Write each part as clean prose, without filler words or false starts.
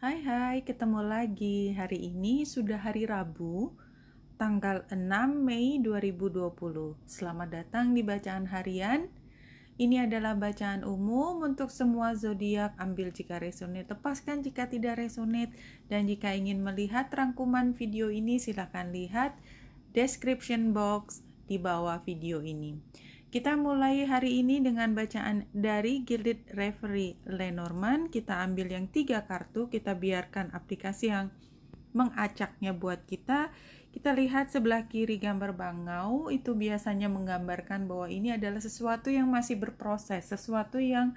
Hai, ketemu lagi. Hari ini sudah hari Rabu, tanggal 6 Mei 2020. Selamat datang di Bacaan Harian. Ini adalah bacaan umum untuk semua zodiak. Ambil jika resonate, lepaskan jika tidak resonate. Dan jika ingin melihat rangkuman video ini, silakan lihat description box di bawah video ini. Kita mulai hari ini dengan bacaan dari Gilded Reverie Lenormand. Kita ambil yang 3 kartu, kita biarkan aplikasi yang mengacaknya buat kita. Kita lihat sebelah kiri gambar bangau, itu biasanya menggambarkan bahwa ini adalah sesuatu yang masih berproses, sesuatu yang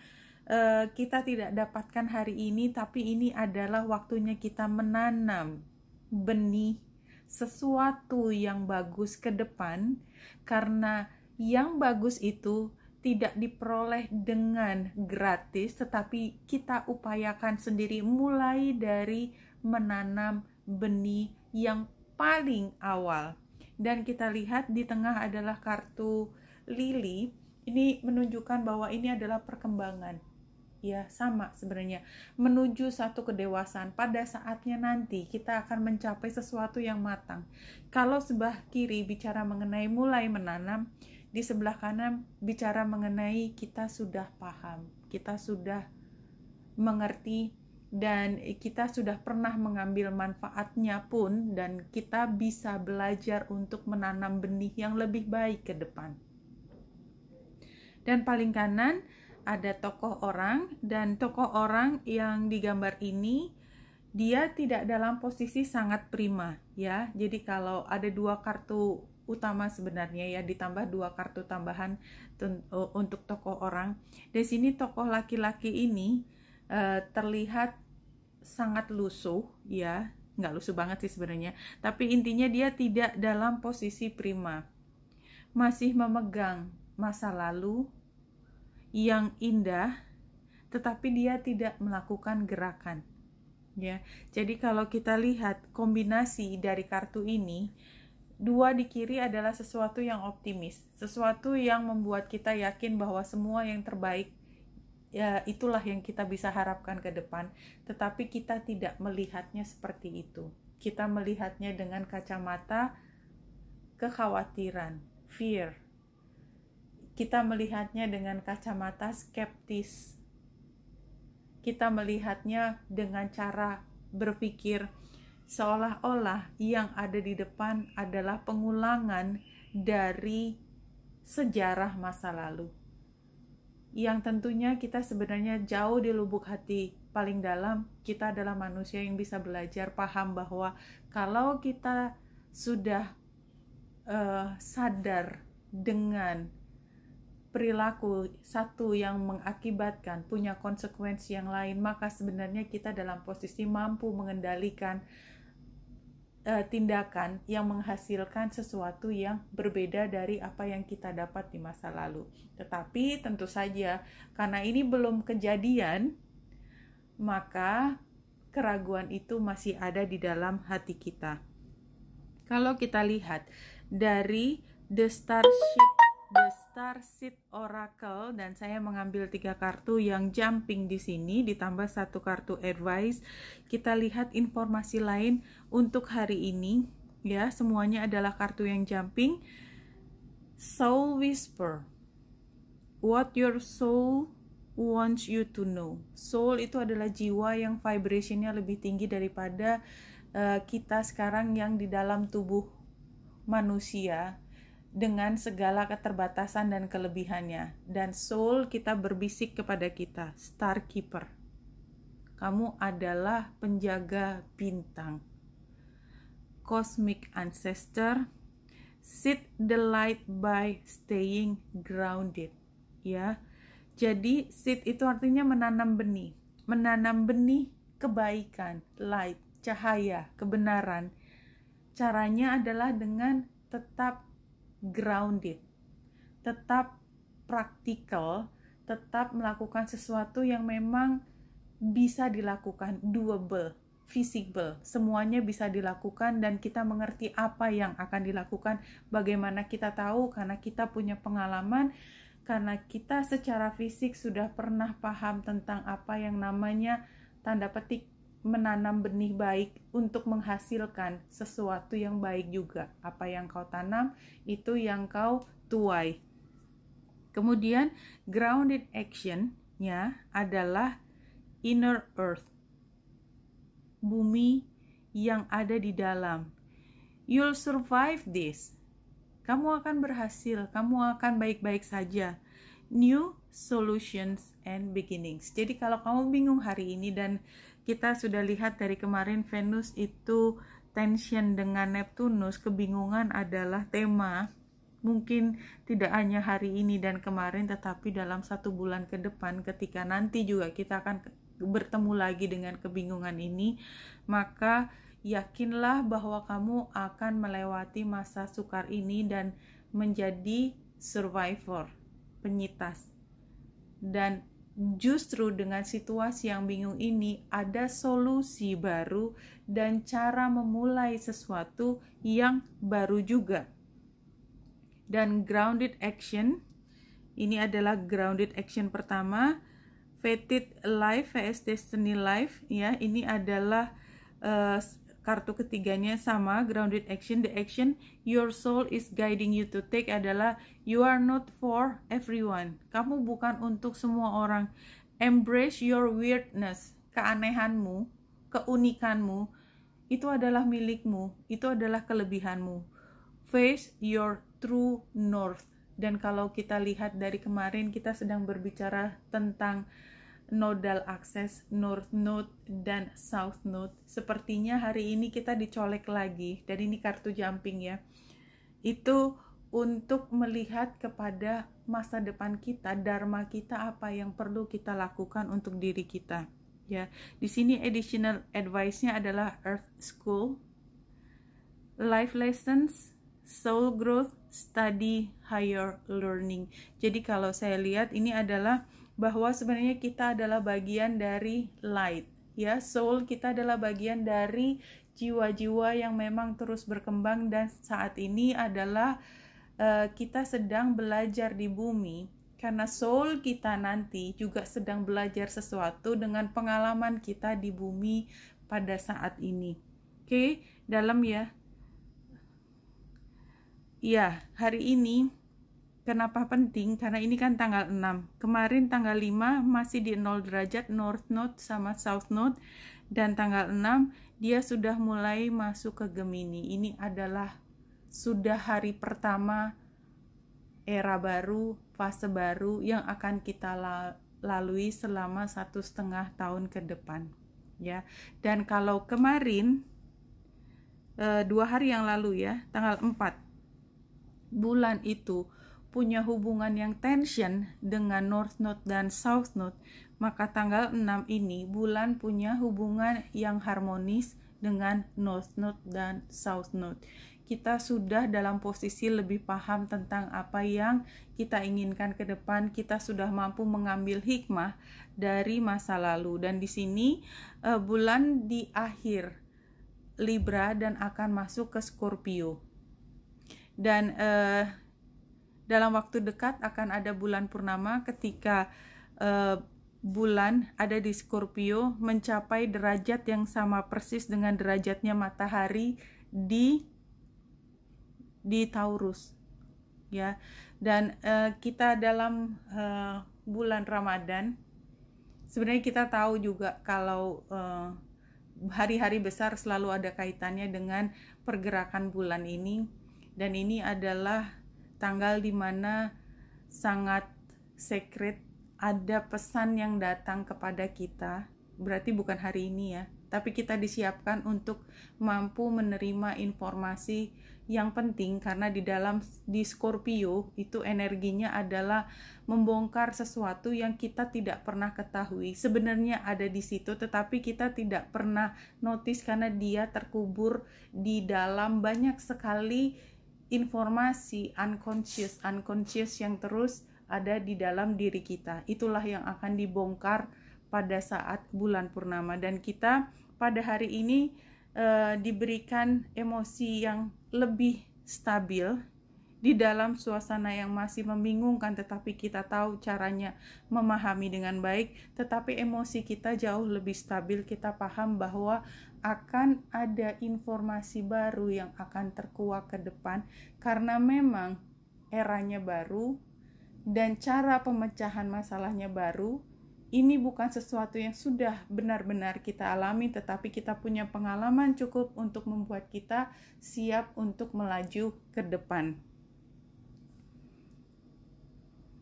kita tidak dapatkan hari ini, tapi ini adalah waktunya kita menanam benih sesuatu yang bagus ke depan, karena yang bagus itu tidak diperoleh dengan gratis, tetapi kita upayakan sendiri mulai dari menanam benih yang paling awal. Dan kita lihat di tengah adalah kartu lili. Ini menunjukkan bahwa ini adalah perkembangan. Ya, sama sebenarnya. Menuju satu kedewasaan. Pada saatnya nanti kita akan mencapai sesuatu yang matang. Kalau sebelah kiri bicara mengenai mulai menanam, di sebelah kanan bicara mengenai kita sudah paham, kita sudah mengerti, dan kita sudah pernah mengambil manfaatnya pun, dan kita bisa belajar untuk menanam benih yang lebih baik ke depan. Dan paling kanan ada tokoh orang, dan tokoh orang yang digambar ini dia tidak dalam posisi sangat prima ya. Jadi kalau ada 2 kartu utama sebenarnya ya, ditambah 2 kartu tambahan untuk tokoh orang. Di sini tokoh laki-laki ini terlihat sangat lusuh ya, nggak lusuh banget sih sebenarnya, tapi intinya dia tidak dalam posisi prima, masih memegang masa lalu yang indah, tetapi dia tidak melakukan gerakan ya. Jadi kalau kita lihat kombinasi dari kartu ini, 2 di kiri adalah sesuatu yang optimis, sesuatu yang membuat kita yakin bahwa semua yang terbaik ya itulah yang kita bisa harapkan ke depan, tetapi kita tidak melihatnya seperti itu. Kita melihatnya dengan kacamata kekhawatiran, fear. Kita melihatnya dengan kacamata skeptis. Kita melihatnya dengan cara berpikir seolah-olah yang ada di depan adalah pengulangan dari sejarah masa lalu, yang tentunya kita sebenarnya jauh di lubuk hati paling dalam kita adalah manusia yang bisa belajar paham bahwa kalau kita sudah sadar dengan perilaku satu yang mengakibatkan punya konsekuensi yang lain, maka sebenarnya kita dalam posisi mampu mengendalikan tindakan yang menghasilkan sesuatu yang berbeda dari apa yang kita dapat di masa lalu. Tetapi tentu saja karena ini belum kejadian, maka keraguan itu masih ada di dalam hati kita. Kalau kita lihat dari The Starseed Oracle, dan saya mengambil 3 kartu yang jumping di sini ditambah 1 kartu advice. Kita lihat informasi lain untuk hari ini ya, semuanya adalah kartu yang jumping. Soul Whisper, what your soul wants you to know. Soul itu adalah jiwa yang vibrationnya lebih tinggi daripada kita sekarang yang di dalam tubuh manusia dengan segala keterbatasan dan kelebihannya. Dan soul kita berbisik kepada kita, Star Keeper, kamu adalah penjaga bintang. Cosmic Ancestor, seed the light by staying grounded ya. Jadi seed itu artinya menanam benih kebaikan, light, cahaya, kebenaran. Caranya adalah dengan tetap grounded, tetap praktikal, tetap melakukan sesuatu yang memang bisa dilakukan, doable, feasible, semuanya bisa dilakukan, dan kita mengerti apa yang akan dilakukan. Bagaimana kita tahu? Karena kita punya pengalaman, karena kita secara fisik sudah pernah paham tentang apa yang namanya tanda petik menanam benih baik untuk menghasilkan sesuatu yang baik juga. Apa yang kau tanam, itu yang kau tuai. Kemudian grounded action-nya adalah inner earth, bumi yang ada di dalam. You'll survive this. Kamu akan berhasil, kamu akan baik-baik saja. New solutions and beginnings. Jadi kalau kamu bingung hari ini, dan kita sudah lihat dari kemarin Venus itu tension dengan Neptunus, kebingungan adalah tema. Mungkin tidak hanya hari ini dan kemarin, tetapi dalam 1 bulan ke depan, ketika nanti juga kita akan bertemu lagi dengan kebingungan ini, maka yakinlah bahwa kamu akan melewati masa sukar ini dan menjadi survivor, penyitas. Dan justru dengan situasi yang bingung ini, ada solusi baru dan cara memulai sesuatu yang baru juga. Dan grounded action, ini adalah grounded action pertama, Fated Life vs Destiny Life, ya. Ini adalah kartu ketiganya sama, grounded action. The action your soul is guiding you to take adalah you are not for everyone. Kamu bukan untuk semua orang. Embrace your weirdness, keanehanmu, keunikanmu, itu adalah milikmu, itu adalah kelebihanmu. Face your true north. Dan kalau kita lihat dari kemarin, kita sedang berbicara tentang nodal akses, north node dan south node. Sepertinya hari ini kita dicolek lagi, dan ini kartu jumping ya. Itu untuk melihat kepada masa depan kita, dharma kita, apa yang perlu kita lakukan untuk diri kita. Ya, di sini additional advice-nya adalah Earth School, life lessons, soul growth, study, higher learning. Jadi kalau saya lihat ini adalah bahwa sebenarnya kita adalah bagian dari light, ya. Soul kita adalah bagian dari jiwa-jiwa yang memang terus berkembang, dan saat ini adalah kita sedang belajar di bumi, karena soul kita nanti juga sedang belajar sesuatu dengan pengalaman kita di bumi pada saat ini. Oke, dalam ya. Ya, hari ini kenapa penting? Karena ini kan tanggal 6. Kemarin tanggal 5 masih di 0 derajat, North Node sama South Node. Dan tanggal 6 dia sudah mulai masuk ke Gemini. Ini adalah sudah hari pertama era baru, fase baru yang akan kita lalui selama 1,5 tahun ke depan. Ya. Dan kalau kemarin 2 hari yang lalu ya, tanggal 4, bulan itu punya hubungan yang tension dengan North Node dan South Node, maka tanggal 6 ini bulan punya hubungan yang harmonis dengan North Node dan South Node. Kita sudah dalam posisi lebih paham tentang apa yang kita inginkan ke depan. Kita sudah mampu mengambil hikmah dari masa lalu, dan di sini bulan di akhir Libra dan akan masuk ke Scorpio. Dan dalam waktu dekat akan ada bulan purnama ketika bulan ada di Scorpio mencapai derajat yang sama persis dengan derajatnya matahari di Taurus, ya. Dan kita dalam bulan Ramadan, sebenarnya kita tahu juga kalau hari-hari besar selalu ada kaitannya dengan pergerakan bulan ini, dan ini adalah tanggal di mana sangat sacred, ada pesan yang datang kepada kita. Berarti bukan hari ini ya, tapi kita disiapkan untuk mampu menerima informasi yang penting, karena di Scorpio itu energinya adalah membongkar sesuatu yang kita tidak pernah ketahui. Sebenarnya ada di situ, tetapi kita tidak pernah notice karena dia terkubur di dalam banyak sekali informasi unconscious yang terus ada di dalam diri kita. Itulah yang akan dibongkar pada saat bulan purnama, dan kita pada hari ini diberikan emosi yang lebih stabil, di dalam suasana yang masih membingungkan, tetapi kita tahu caranya memahami dengan baik, tetapi emosi kita jauh lebih stabil. Kita paham bahwa akan ada informasi baru yang akan terkuak ke depan, karena memang eranya baru dan cara pemecahan masalahnya baru. Ini bukan sesuatu yang sudah benar-benar kita alami, tetapi kita punya pengalaman cukup untuk membuat kita siap untuk melaju ke depan.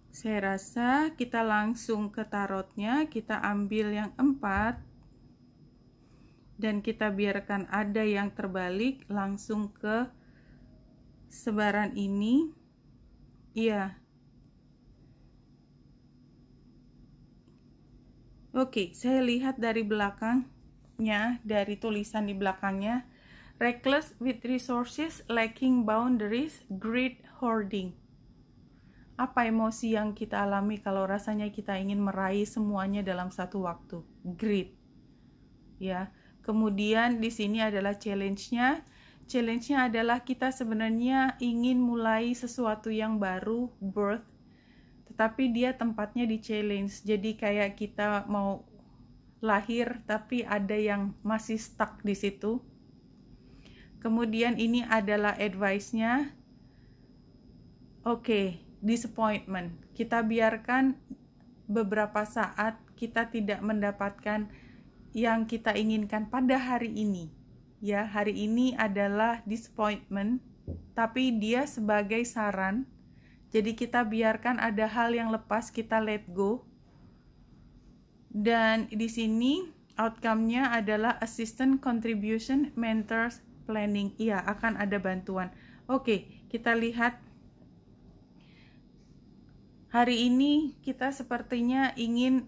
Saya rasa kita langsung ke tarotnya. Kita ambil yang 4 dan kita biarkan ada yang terbalik langsung ke sebaran ini. Iya. Oke, saya lihat dari belakangnya, dari tulisan di belakangnya, reckless with resources, lacking boundaries, greed, hoarding. Apa emosi yang kita alami kalau rasanya kita ingin meraih semuanya dalam satu waktu? Greed. Ya. Kemudian di sini adalah challenge-nya. Challenge-nya adalah kita sebenarnya ingin mulai sesuatu yang baru, birth, tetapi dia tempatnya di challenge. Jadi kayak kita mau lahir tapi ada yang masih stuck di situ. Kemudian ini adalah advice-nya. Oke, disappointment. Kita biarkan beberapa saat kita tidak mendapatkan yang kita inginkan pada hari ini. Ya, hari ini adalah disappointment, tapi dia sebagai saran. Jadi kita biarkan ada hal yang lepas, kita let go. Dan di sini outcome-nya adalah assistant contribution, mentors, planning. Iya, akan ada bantuan. Oke, kita lihat. Hari ini kita sepertinya ingin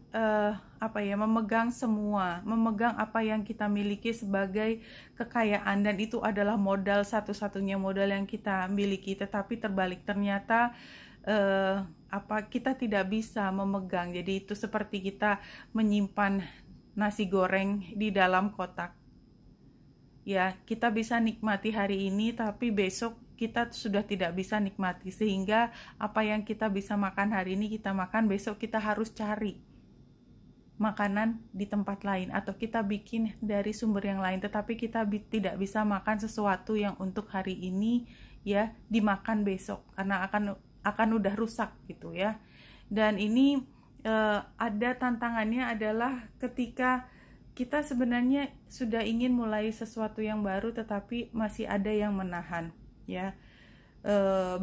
memegang semua, memegang apa yang kita miliki sebagai kekayaan, dan itu adalah modal, satu-satunya modal yang kita miliki. Tetapi terbalik, ternyata kita tidak bisa memegang. Jadi itu seperti kita menyimpan nasi goreng di dalam kotak. Ya, kita bisa nikmati hari ini, tapi besok kita sudah tidak bisa nikmati, sehingga apa yang kita bisa makan hari ini kita makan, besok kita harus cari makanan di tempat lain atau kita bikin dari sumber yang lain, tetapi kita tidak bisa makan sesuatu yang untuk hari ini ya dimakan besok karena akan udah rusak gitu ya. Dan ini ada tantangannya adalah ketika kita sebenarnya sudah ingin mulai sesuatu yang baru tetapi masih ada yang menahan. Ya,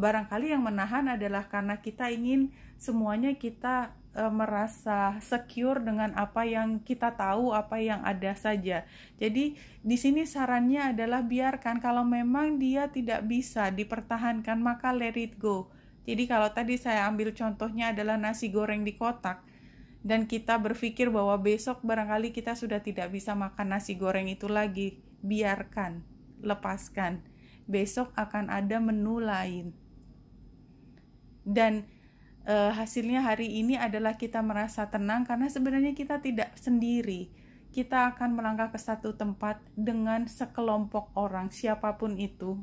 barangkali yang menahan adalah karena kita ingin semuanya kita merasa secure dengan apa yang kita tahu, apa yang ada saja. Jadi di sini sarannya adalah biarkan, kalau memang dia tidak bisa dipertahankan maka let it go. Jadi kalau tadi saya ambil contohnya adalah nasi goreng di kotak, dan kita berpikir bahwa besok barangkali kita sudah tidak bisa makan nasi goreng itu lagi, biarkan, lepaskan. Besok akan ada menu lain. Dan hasilnya hari ini adalah kita merasa tenang karena sebenarnya kita tidak sendiri. Kita akan melangkah ke satu tempat dengan sekelompok orang, siapapun itu.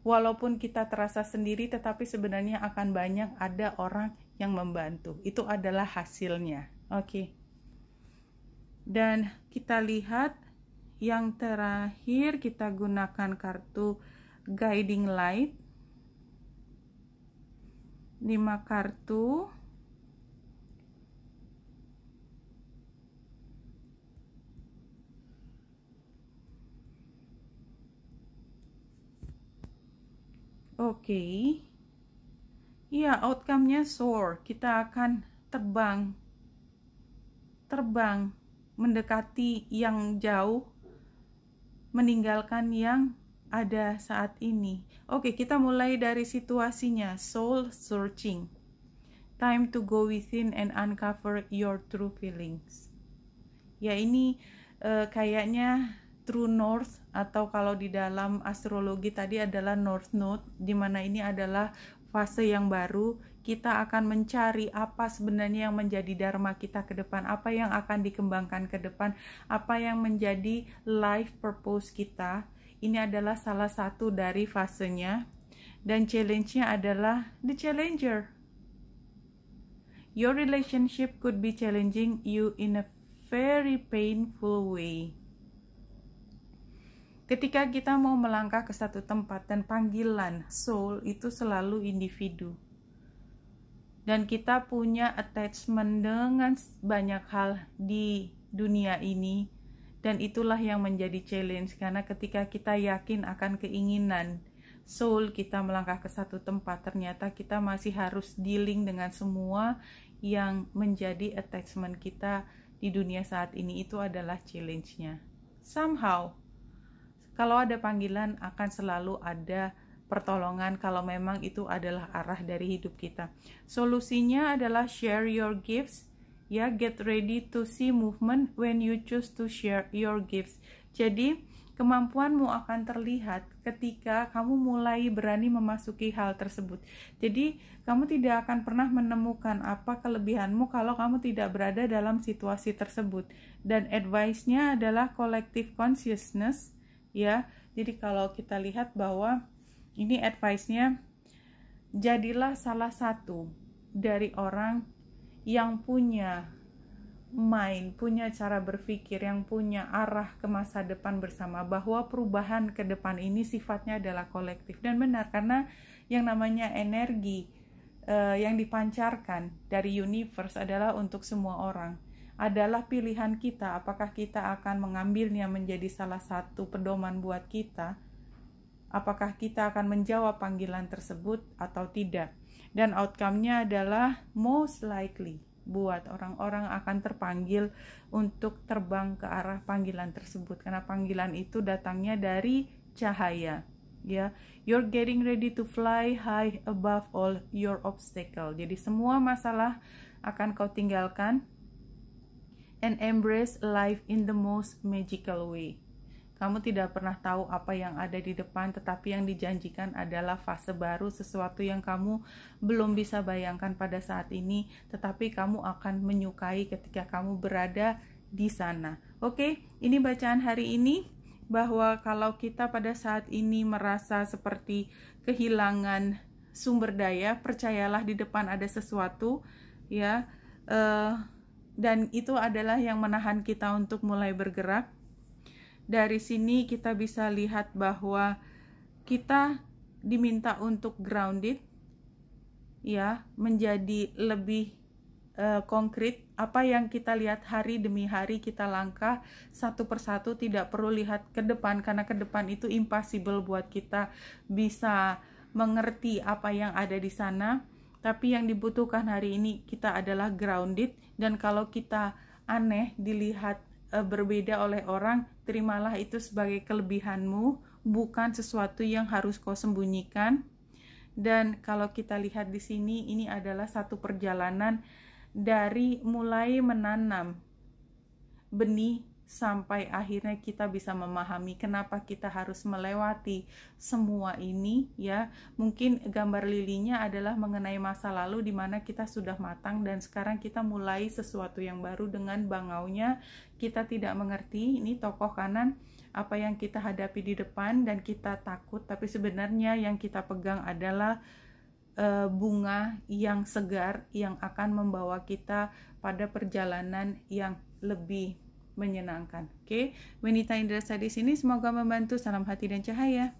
Walaupun kita terasa sendiri, tetapi sebenarnya akan banyak ada orang yang membantu. Itu adalah hasilnya. Oke. Dan kita lihat yang terakhir, kita gunakan kartu Guiding Light. 5 kartu. Oke. Iya, outcome-nya soar. Kita akan terbang mendekati yang jauh, meninggalkan yang ada saat ini. Oke, kita mulai dari situasinya. Soul searching. Time to go within and uncover your true feelings. Ya, ini kayaknya true north, atau kalau di dalam astrologi tadi adalah north node, di mana ini adalah fase yang baru. Kita akan mencari apa sebenarnya yang menjadi dharma kita ke depan, apa yang akan dikembangkan ke depan, apa yang menjadi life purpose kita. Ini adalah salah satu dari fasenya. Dan challenge-nya adalah the challenger. Your relationship could be challenging you in a very painful way. Ketika kita mau melangkah ke satu tempat dan panggilan soul itu selalu individu. Dan kita punya attachment dengan banyak hal di dunia ini. Dan itulah yang menjadi challenge. Karena ketika kita yakin akan keinginan soul kita melangkah ke satu tempat, ternyata kita masih harus dealing dengan semua yang menjadi attachment kita di dunia saat ini. Itu adalah challenge-nya. Somehow, kalau ada panggilan akan selalu ada pertolongan kalau memang itu adalah arah dari hidup kita. Solusinya adalah share your gifts. Ya, get ready to see movement when you choose to share your gifts. Jadi, kemampuanmu akan terlihat ketika kamu mulai berani memasuki hal tersebut. Jadi, kamu tidak akan pernah menemukan apa kelebihanmu kalau kamu tidak berada dalam situasi tersebut. Dan advice-nya adalah collective consciousness, ya. Jadi, kalau kita lihat bahwa ini advice-nya, jadilah salah satu dari orang yang punya mind, punya cara berpikir, yang punya arah ke masa depan bersama, bahwa perubahan ke depan ini sifatnya adalah kolektif. Dan benar, karena yang namanya energi yang dipancarkan dari universe adalah untuk semua orang. Adalah pilihan kita, apakah kita akan mengambilnya menjadi salah satu pedoman buat kita, apakah kita akan menjawab panggilan tersebut atau tidak. Dan outcome-nya adalah most likely buat orang-orang akan terpanggil untuk terbang ke arah panggilan tersebut, karena panggilan itu datangnya dari cahaya, ya. You're getting ready to fly high above all your obstacle. Jadi semua masalah akan kau tinggalkan and embrace life in the most magical way. Kamu tidak pernah tahu apa yang ada di depan, tetapi yang dijanjikan adalah fase baru, sesuatu yang kamu belum bisa bayangkan pada saat ini, tetapi kamu akan menyukai ketika kamu berada di sana. Oke, ini bacaan hari ini, bahwa kalau kita pada saat ini merasa seperti kehilangan sumber daya, percayalah di depan ada sesuatu, ya, dan itu adalah yang menahan kita untuk mulai bergerak. Dari sini kita bisa lihat bahwa kita diminta untuk grounded, ya, menjadi lebih konkret. Apa yang kita lihat hari demi hari kita langkah satu persatu, tidak perlu lihat ke depan, karena ke depan itu impossible buat kita bisa mengerti apa yang ada di sana. Tapi yang dibutuhkan hari ini kita adalah grounded, dan kalau kita aneh dilihat berbeda oleh orang, terimalah itu sebagai kelebihanmu, bukan sesuatu yang harus kau sembunyikan. Dan kalau kita lihat di sini, ini adalah satu perjalanan dari mulai menanam benih sampai akhirnya kita bisa memahami kenapa kita harus melewati semua ini, ya. Mungkin gambar lilinya adalah mengenai masa lalu di mana kita sudah matang dan sekarang kita mulai sesuatu yang baru dengan bangaunya. Kita tidak mengerti, ini tokoh kanan, apa yang kita hadapi di depan dan kita takut, tapi sebenarnya yang kita pegang adalah bunga yang segar yang akan membawa kita pada perjalanan yang lebih menyenangkan. Oke, Wenita Indrasa di sini, semoga membantu. Salam hati dan cahaya.